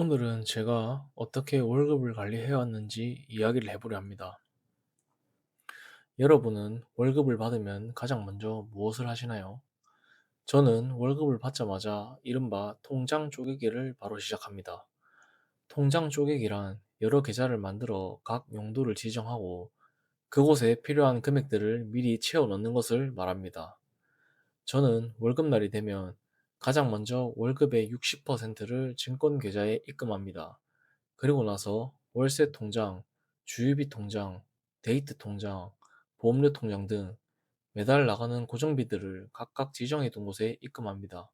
오늘은 제가 어떻게 월급을 관리해 왔는지 이야기를 해보려 합니다. 여러분은 월급을 받으면 가장 먼저 무엇을 하시나요? 저는 월급을 받자마자 이른바 통장 쪼개기를 바로 시작합니다. 통장 쪼개기란 여러 계좌를 만들어 각 용도를 지정하고 그곳에 필요한 금액들을 미리 채워 넣는 것을 말합니다. 저는 월급날이 되면 가장 먼저 월급의 60%를 증권 계좌에 입금합니다. 그리고 나서 월세 통장, 주유비 통장, 데이트 통장, 보험료 통장 등 매달 나가는 고정비들을 각각 지정해 둔 곳에 입금합니다.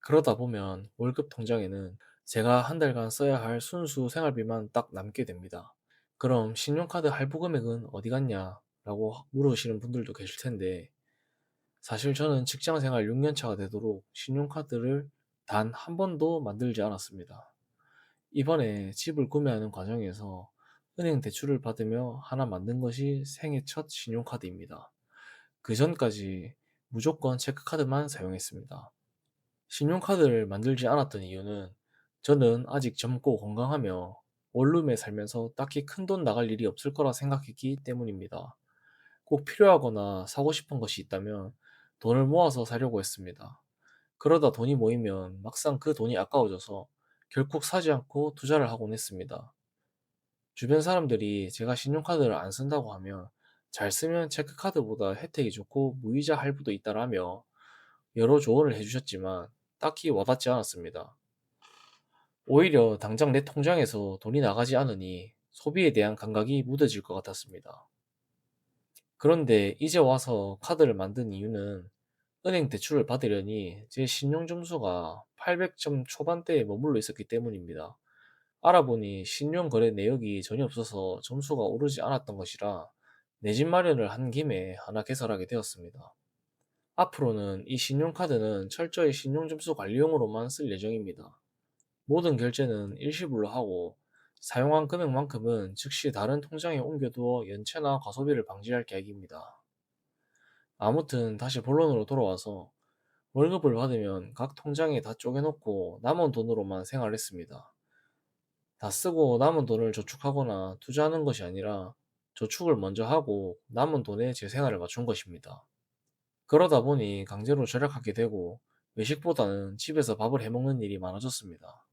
그러다 보면 월급 통장에는 제가 한 달간 써야 할 순수 생활비만 딱 남게 됩니다. 그럼 신용카드 할부 금액은 어디 갔냐? 라고 물으시는 분들도 계실 텐데, 사실 저는 직장 생활 6년 차가 되도록 신용카드를 단 한 번도 만들지 않았습니다. 이번에 집을 구매하는 과정에서 은행 대출을 받으며 하나 만든 것이 생애 첫 신용카드입니다. 그 전까지 무조건 체크카드만 사용했습니다. 신용카드를 만들지 않았던 이유는 저는 아직 젊고 건강하며 원룸에 살면서 딱히 큰돈 나갈 일이 없을 거라 생각했기 때문입니다. 꼭 필요하거나 사고 싶은 것이 있다면 돈을 모아서 사려고 했습니다. 그러다 돈이 모이면 막상 그 돈이 아까워져서 결국 사지 않고 투자를 하곤 했습니다. 주변 사람들이 제가 신용카드를 안 쓴다고 하면 잘 쓰면 체크카드보다 혜택이 좋고 무이자 할부도 있다라며 여러 조언을 해주셨지만 딱히 와닿지 않았습니다. 오히려 당장 내 통장에서 돈이 나가지 않으니 소비에 대한 감각이 무뎌질 것 같았습니다. 그런데 이제 와서 카드를 만든 이유는 은행 대출을 받으려니 제 신용 점수가 800점 초반대에 머물러 있었기 때문입니다. 알아보니 신용거래 내역이 전혀 없어서 점수가 오르지 않았던 것이라 내 집 마련을 한 김에 하나 개설하게 되었습니다. 앞으로는 이 신용카드는 철저히 신용점수 관리용으로만 쓸 예정입니다. 모든 결제는 일시불로 하고 사용한 금액만큼은 즉시 다른 통장에 옮겨두어 연체나 과소비를 방지할 계획입니다. 아무튼 다시 본론으로 돌아와서 월급을 받으면 각 통장에 다 쪼개놓고 남은 돈으로만 생활했습니다. 다 쓰고 남은 돈을 저축하거나 투자하는 것이 아니라 저축을 먼저 하고 남은 돈에 제 생활을 맞춘 것입니다. 그러다 보니 강제로 절약하게 되고 외식보다는 집에서 밥을 해먹는 일이 많아졌습니다.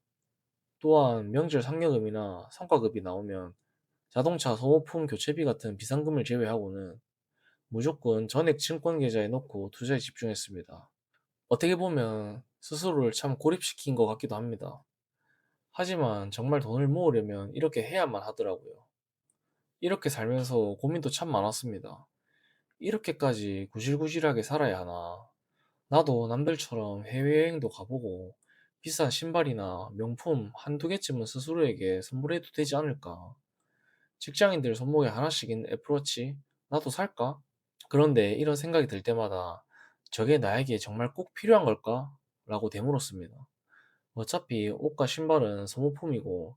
또한 명절 상여금이나 성과급이 나오면 자동차 소모품 교체비 같은 비상금을 제외하고는 무조건 전액 증권 계좌에 넣고 투자에 집중했습니다. 어떻게 보면 스스로를 참 고립시킨 것 같기도 합니다. 하지만 정말 돈을 모으려면 이렇게 해야만 하더라고요. 이렇게 살면서 고민도 참 많았습니다. 이렇게까지 구질구질하게 살아야 하나? 나도 남들처럼 해외여행도 가보고 비싼 신발이나 명품 한두 개쯤은 스스로에게 선물해도 되지 않을까? 직장인들 손목에 하나씩 있는 애플워치 나도 살까? 그런데 이런 생각이 들 때마다 저게 나에게 정말 꼭 필요한 걸까? 라고 되물었습니다. 어차피 옷과 신발은 소모품이고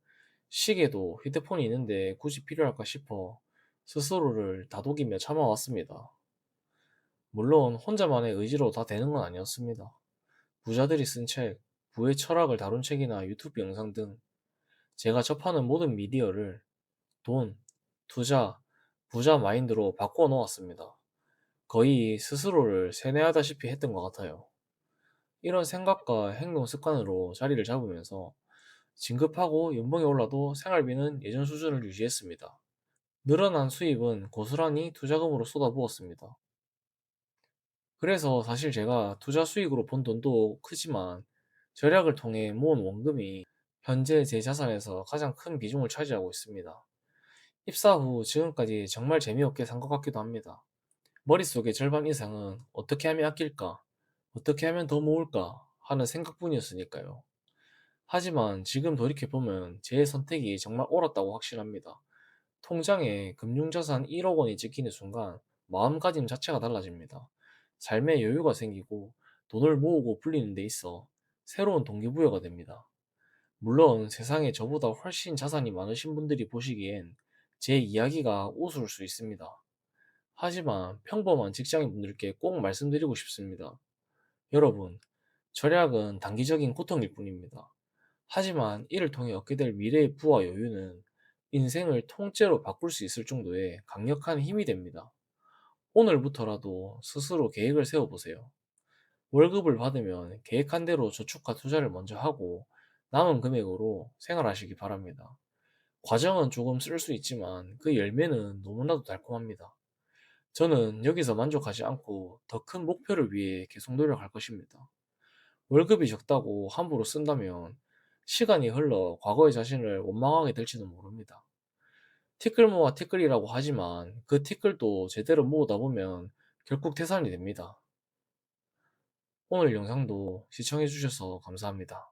시계도 휴대폰이 있는데 굳이 필요할까 싶어 스스로를 다독이며 참아왔습니다. 물론 혼자만의 의지로 다 되는 건 아니었습니다. 부자들이 쓴 책, 부의 철학을 다룬 책이나 유튜브 영상 등 제가 접하는 모든 미디어를 돈, 투자, 부자 마인드로 바꾸어 놓았습니다. 거의 스스로를 세뇌하다시피 했던 것 같아요. 이런 생각과 행동 습관으로 자리를 잡으면서 진급하고 연봉이 올라도 생활비는 예전 수준을 유지했습니다. 늘어난 수입은 고스란히 투자금으로 쏟아부었습니다. 그래서 사실 제가 투자 수익으로 번 돈도 크지만 절약을 통해 모은 원금이 현재 제 자산에서 가장 큰 비중을 차지하고 있습니다. 입사 후 지금까지 정말 재미없게 산 것 같기도 합니다. 머릿속의 절반 이상은 어떻게 하면 아낄까? 어떻게 하면 더 모을까? 하는 생각뿐이었으니까요. 하지만 지금 돌이켜보면 제 선택이 정말 옳았다고 확신합니다. 통장에 금융자산 1억 원이 찍히는 순간 마음가짐 자체가 달라집니다. 삶에 여유가 생기고 돈을 모으고 불리는 데 있어 새로운 동기부여가 됩니다. 물론 세상에 저보다 훨씬 자산이 많으신 분들이 보시기엔 제 이야기가 우스울 수 있습니다. 하지만 평범한 직장인분들께 꼭 말씀드리고 싶습니다. 여러분, 절약은 단기적인 고통일 뿐입니다. 하지만 이를 통해 얻게 될 미래의 부와 여유는 인생을 통째로 바꿀 수 있을 정도의 강력한 힘이 됩니다. 오늘부터라도 스스로 계획을 세워보세요. 월급을 받으면 계획한 대로 저축과 투자를 먼저 하고 남은 금액으로 생활하시기 바랍니다. 과정은 조금 쓸 수 있지만 그 열매는 너무나도 달콤합니다. 저는 여기서 만족하지 않고 더 큰 목표를 위해 계속 노력할 것입니다. 월급이 적다고 함부로 쓴다면 시간이 흘러 과거의 자신을 원망하게 될지도 모릅니다. 티끌 모아 티끌이라고 하지만 그 티끌도 제대로 모으다 보면 결국 태산이 됩니다. 오늘 영상도 시청해주셔서 감사합니다.